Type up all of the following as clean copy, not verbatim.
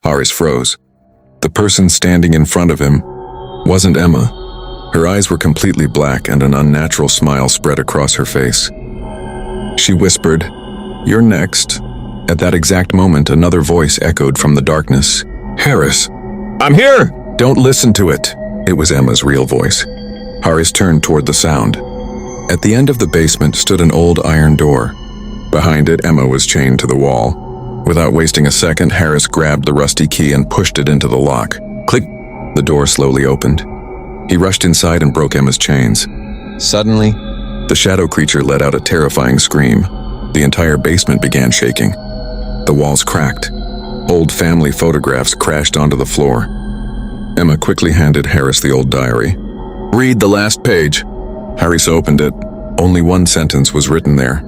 Harris froze. The person standing in front of him wasn't Emma. Her eyes were completely black and an unnatural smile spread across her face. She whispered, "You're next." At that exact moment, another voice echoed from the darkness. "Harris, I'm here!" "Don't listen to it." It was Emma's real voice. Harris turned toward the sound. At the end of the basement stood an old iron door. Behind it, Emma was chained to the wall. Without wasting a second, Harris grabbed the rusty key and pushed it into the lock. Click! The door slowly opened. He rushed inside and broke Emma's chains. Suddenly, the shadow creature let out a terrifying scream. The entire basement began shaking. The walls cracked. Old family photographs crashed onto the floor. Emma quickly handed Harris the old diary. "Read the last page." Harris opened it. Only one sentence was written there.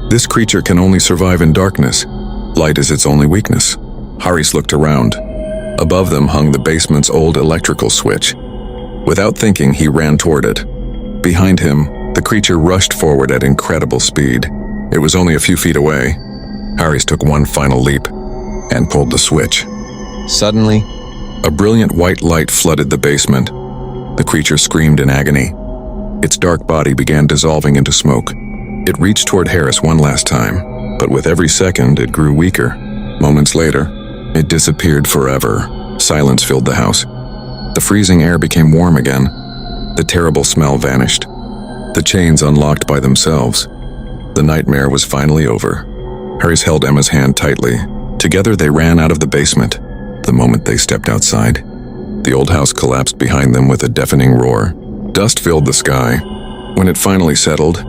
"This creature can only survive in darkness. Light is its only weakness." Harris looked around. Above them hung the basement's old electrical switch. Without thinking, he ran toward it. Behind him, the creature rushed forward at incredible speed. It was only a few feet away. Harris took one final leap and pulled the switch. Suddenly, a brilliant white light flooded the basement. The creature screamed in agony. Its dark body began dissolving into smoke. It reached toward Harris one last time, but with every second it grew weaker. Moments later, it disappeared forever. Silence filled the house. The freezing air became warm again. The terrible smell vanished. The chains unlocked by themselves. The nightmare was finally over. Harris held Emma's hand tightly. Together they ran out of the basement. The moment they stepped outside, the old house collapsed behind them with a deafening roar. Dust filled the sky. When it finally settled,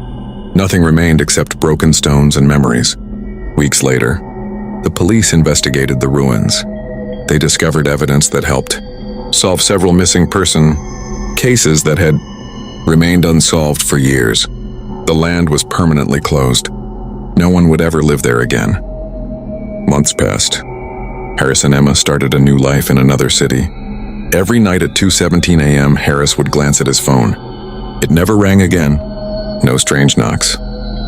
nothing remained except broken stones and memories. Weeks later, the police investigated the ruins. They discovered evidence that helped solve several missing person cases that had remained unsolved for years. The land was permanently closed. No one would ever live there again. Months passed. Harris and Emma started a new life in another city. Every night at 2:17 a.m., Harris would glance at his phone. It never rang again. No strange knocks.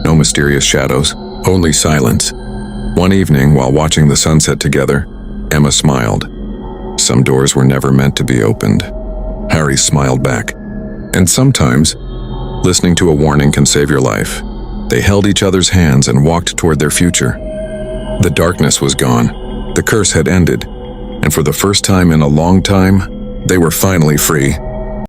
No mysterious shadows. Only silence. One evening, while watching the sunset together, Emma smiled. Some doors were never meant to be opened. Harry smiled back. And sometimes, listening to a warning can save your life. They held each other's hands and walked toward their future. The darkness was gone. The curse had ended. And for the first time in a long time, they were finally free.